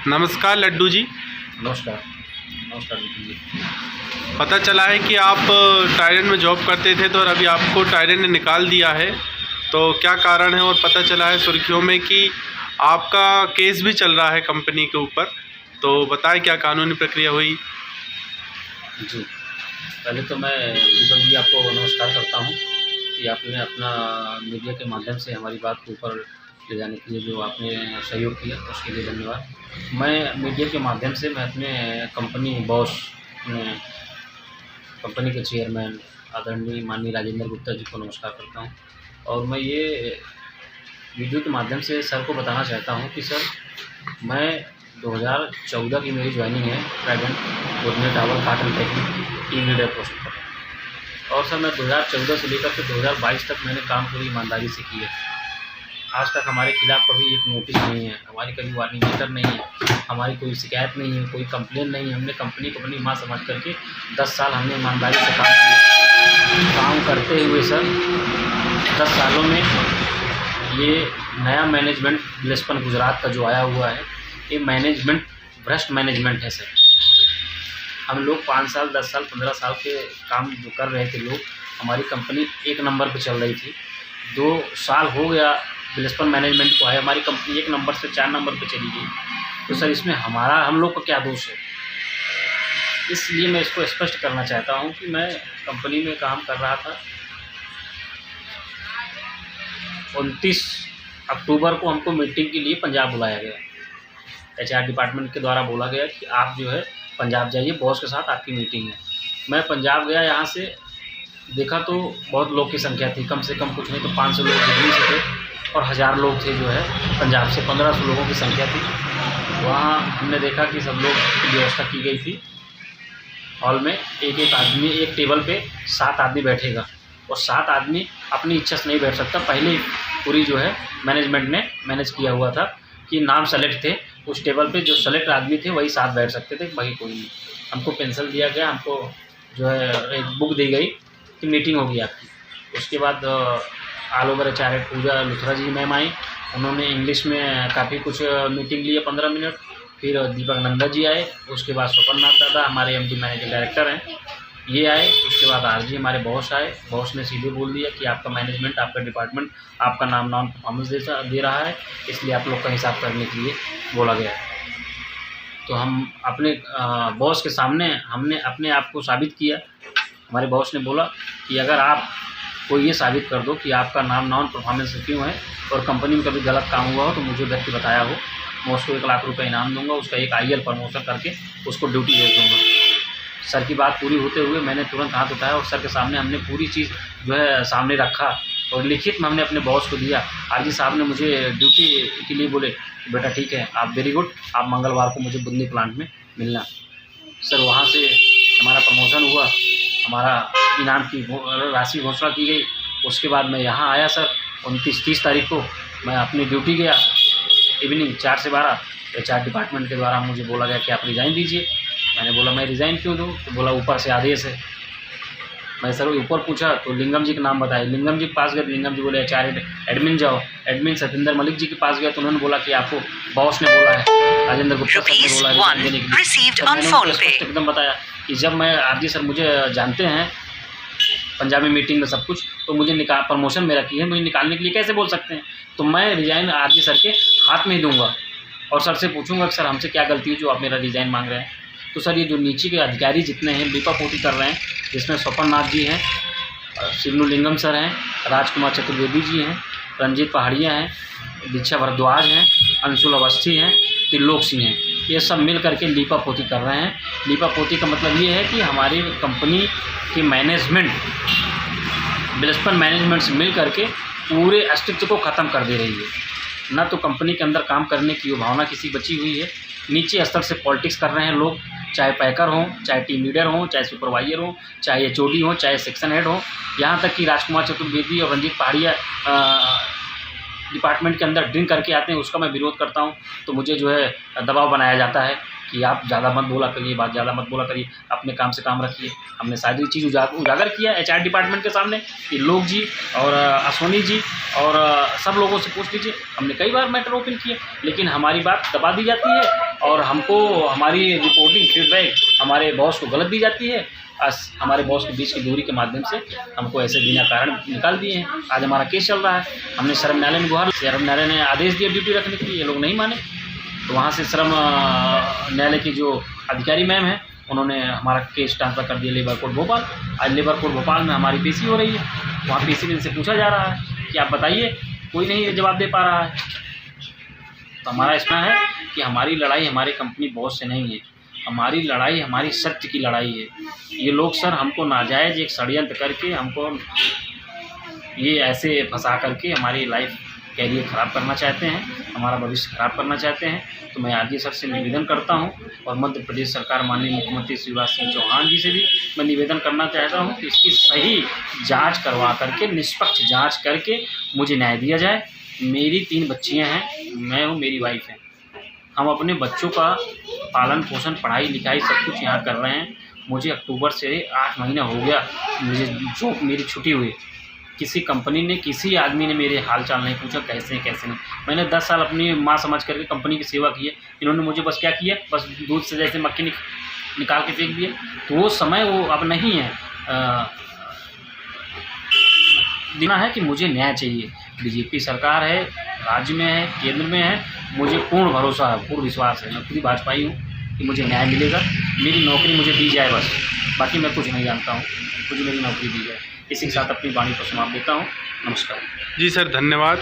नमस्कार लड्डू जी। नमस्कार। नमस्कार विपिन जी। पता चला है कि आप टायरन में जॉब करते थे तो और अभी आपको टायरन ने निकाल दिया है, तो क्या कारण है? और पता चला है सुर्खियों में कि आपका केस भी चल रहा है कंपनी के ऊपर, तो बताएं क्या कानूनी प्रक्रिया हुई। जी, पहले तो मैं दीपक जी आपको नमस्कार करता हूँ कि आपने अपना मीडिया के माध्यम से हमारी बात को ऊपर ले जाने के लिए जो आपने सहयोग किया उसके लिए धन्यवाद। मैं मीडिया के माध्यम से मैं अपने कंपनी बॉस, अपने कंपनी के चेयरमैन आदरणीय माननीय राजेंद्र गुप्ता जी को नमस्कार करता हूँ। और मैं ये वीडियो के माध्यम से सर को बताना चाहता हूँ कि सर, मैं 2014 की मेरी ज्वाइनिंग है ट्राइडेंट गोदमेर tower cotton technique team leader post पर। और सर मैं 2014 से लेकर के 2022 तक मैंने काम पूरी ईमानदारी से किया। आज तक हमारे खिलाफ़ कभी एक नोटिस नहीं है, हमारी कभी वार्निंग लेटर नहीं है, हमारी कोई शिकायत नहीं है, कोई कंप्लेन नहीं है। हमने कंपनी को अपनी माँ समझ करके 10 साल हमने ईमानदारी से काम किया। काम करते हुए सर 10 सालों में ये नया मैनेजमेंट बिलस्पन गुजरात का जो आया हुआ है, ये मैनेजमेंट भ्रष्ट मैनेजमेंट है सर। हम लोग 5 साल 10 साल 15 साल के काम जो कर रहे थे लोग, हमारी कंपनी 1 नंबर पे चल रही थी। 2 साल हो गया बिलस्पन मैनेजमेंट को आए, हमारी कंपनी 1 नंबर से 4 नंबर पे चली गई। तो सर इसमें हम लोग का क्या दोष है? इसलिए मैं इसको स्पष्ट करना चाहता हूँ कि मैं कंपनी में काम कर रहा था। 29 अक्टूबर को हमको मीटिंग के लिए पंजाब बुलाया गया। HR डिपार्टमेंट के द्वारा बोला गया कि आप जो है पंजाब जाइए, बॉस के साथ आपकी मीटिंग है। मैं पंजाब गया, यहाँ से देखा तो बहुत लोग की संख्या थी, कम से कम कुछ नहीं तो 500 लोग दिल्ली से थे और 1000 लोग थे जो है पंजाब से, 1500 लोगों की संख्या थी। वहाँ हमने देखा कि सब लोग की व्यवस्था की गई थी। हॉल में एक आदमी, एक टेबल पे 7 आदमी बैठेगा और 7 आदमी अपनी इच्छा से नहीं बैठ सकता। पहले पूरी जो है मैनेजमेंट ने मैनेज किया हुआ था कि नाम सेलेक्ट थे, उस टेबल पे जो सेलेक्ट आदमी थे वही 7 बैठ सकते थे, बाकी कोई नहीं। हमको पेंसिल दिया गया, हमको जो है एक बुक दी गई कि मीटिंग होगी आपकी। उसके बाद all over HR Pooja Luthra ji ma'am आई, उन्होंने इंग्लिश में काफ़ी कुछ मीटिंग ली 15 मिनट। फिर दीपक नंदा जी आए, उसके बाद स्वपन नाथ दादा हमारे MD मैनेजिंग डायरेक्टर हैं, ये आए। उसके बाद RG हमारे बॉस आए। बॉस ने सीधे बोल दिया कि आपका मैनेजमेंट, आपका डिपार्टमेंट आपका नाम नॉन परफॉर्मेंस दे रहा है, इसलिए आप लोग का हिसाब करने के लिए बोला गया है। तो हम अपने बॉस के सामने हमने अपने आप को साबित किया। हमारे बॉस ने बोला कि अगर आप को ये साबित कर दो कि आपका नाम नॉन परफॉर्मेंस क्यों है और कंपनी में कभी गलत काम हुआ हो तो मुझे व्यक्ति बताया हो, मैं उसको 1 लाख रुपये इनाम दूंगा, उसका एक IL प्रमोशन करके उसको ड्यूटी भेज दूंगा। सर की बात पूरी होते हुए मैंने तुरंत हाथ उठाया और सर के सामने हमने पूरी चीज़ जो है सामने रखा और लिखित में हमने अपने बॉस को दिया। RG साहब ने मुझे ड्यूटी के लिए बोले, बेटा ठीक है, आप वेरी गुड, आप मंगलवार को मुझे बुंदी प्लांट में मिलना। सर वहाँ से हमारा प्रमोशन हुआ, हमारा इनाम की राशि घोषणा की गई। उसके बाद मैं यहाँ आया सर 29-30 तारीख को मैं अपनी ड्यूटी गया, इवनिंग 4 से 12। HR डिपार्टमेंट के द्वारा मुझे बोला गया कि आप रिज़ाइन दीजिए। मैंने बोला मैं रिज़ाइन क्यों दूँ? तो बोला ऊपर से आदेश है। मैं सर ऊपर पूछा तो लिंगम जी का नाम बताया, लिंगम जी के पास गए, लिंगम जी बोले HR एडमिन जाओ। एडमिन सतेंद्र मलिक जी के पास गया तो उन्होंने बोला कि आपको बॉस ने बोला है, राजेंद्र गुप्ता सर ने बोला है देने के लिए। तो मैंने उनको स्पष्ट एकदम बताया कि जब मैं RG सर मुझे जानते हैं पंजाबी मीटिंग में सब कुछ, तो मुझे प्रमोशन मेरा की है, मुझे निकालने के लिए कैसे बोल सकते हैं? तो मैं रिज़ाइन RG सर के हाथ में ही दूंगा और सर से पूछूंगा कि सर हमसे क्या गलती है जो आप मेरा रिज़ाइन मांग रहे हैं। तो सर ये जो नीचे के अधिकारी जितने हैं लीपापोती कर रहे हैं, जिसमें स्वपन नाथ जी हैं, शिवनु लिंगम सर हैं, राजकुमार चतुर्वेदी जी हैं, रंजीत पहाड़िया हैं, दीक्षा भारद्वाज हैं, अंशुल अवस्थी हैं, त्रिलोक सिंह हैं, ये सब मिल करके लीपापोती कर रहे हैं। लीपापोती का मतलब ये है कि हमारी कंपनी की मैनेजमेंट बिलस्पन मैनेजमेंट से मिल करके पूरे अस्तित्व को ख़त्म कर दे रही है। ना तो कंपनी के अंदर काम करने की भावना किसी बची हुई है, नीचे स्तर से पॉलिटिक्स कर रहे हैं लोग, चाहे पैकर हों, चाहे टीम लीडर हों, चाहे सुपरवाइजर हों, चाहे HOD हों, चाहे सेक्शन हेड हों, यहाँ तक कि राजकुमार चतुर्वेदी और रंजीत पहाड़िया डिपार्टमेंट के अंदर ड्रिंक करके आते हैं, उसका मैं विरोध करता हूँ तो मुझे जो है दबाव बनाया जाता है कि आप ज़्यादा मत बोला करिए, बात ज़्यादा मत बोला करिए, अपने काम से काम रखिए। हमने सारी चीज़ उजागर किया HR डिपार्टमेंट के सामने कि लोग जी और अश्वनी जी और सब लोगों से पूछ लीजिए। हमने कई बार मैटर ओपन किए, लेकिन हमारी बात दबा दी जाती है और हमको हमारी रिपोर्टिंग फीडबैक हमारे बॉस को गलत दी जाती है। हमारे बॉस के बीच की दूरी के माध्यम से हमको ऐसे बिना कारण निकाल दिए हैं। आज हमारा केस चल रहा है, हमने श्रम न्यायालय में गुहार, श्रम न्यायालय ने आदेश दिया ड्यूटी रखने के लिए, ये लोग नहीं माने। तो वहाँ से श्रम न्यायालय की जो अधिकारी मैम है उन्होंने हमारा केस ट्रांसफ़र कर दिया लेबर कोर्ट भोपाल। आज लेबर कोर्ट भोपाल में हमारी पेशी हो रही है, वहाँ पेशी में से पूछा जा रहा है कि आप बताइए, कोई नहीं जवाब दे पा रहा है। तो हमारा इसमें है कि हमारी लड़ाई हमारी कंपनी बॉस से नहीं है, हमारी लड़ाई हमारी सत्य की लड़ाई है। ये लोग सर हमको नाजायज़ एक षड्यंत्र करके हमको ये ऐसे फंसा करके हमारी लाइफ कैरियर ख़राब करना चाहते हैं, हमारा भविष्य ख़राब करना चाहते हैं। तो मैं आगे सर से निवेदन करता हूं और मध्य प्रदेश सरकार माननीय मुख्यमंत्री शिवराज सिंह चौहान जी से भी मैं निवेदन करना चाहता हूं कि इसकी सही जांच करवा करके, निष्पक्ष जांच करके मुझे न्याय दिया जाए। मेरी 3 बच्चियां हैं, मैं हूं, मेरी वाइफ है। हम अपने बच्चों का पालन पोषण, पढ़ाई लिखाई सब कुछ यहाँ कर रहे हैं। मुझे अक्टूबर से 8 महीना हो गया मुझे जो मेरी छुट्टी हुई, किसी कंपनी ने, किसी आदमी ने मेरे हाल चाल नहीं पूछा, कैसे हैं कैसे नहीं। मैंने 10 साल अपनी माँ समझ करके कंपनी की सेवा की है। इन्होंने मुझे बस क्या किया, बस दूध से जैसे मक्खी निकाल के फेंक दिए। तो वो समय वो अब नहीं है। देना है कि मुझे न्याय चाहिए। बीजेपी सरकार है, राज्य में है, केंद्र में है, मुझे पूर्ण भरोसा है, पूर्ण विश्वास है, मैं खुद ही भाजपाई हूँ कि मुझे न्याय मिलेगा। मेरी नौकरी मुझे दी जाए बस, बाकी मैं कुछ नहीं जानता हूँ, मुझे मेरी नौकरी दी जाए। इसी के साथ अपनी वाणी को समाप्त देता हूँ। नमस्कार। जी सर, धन्यवाद।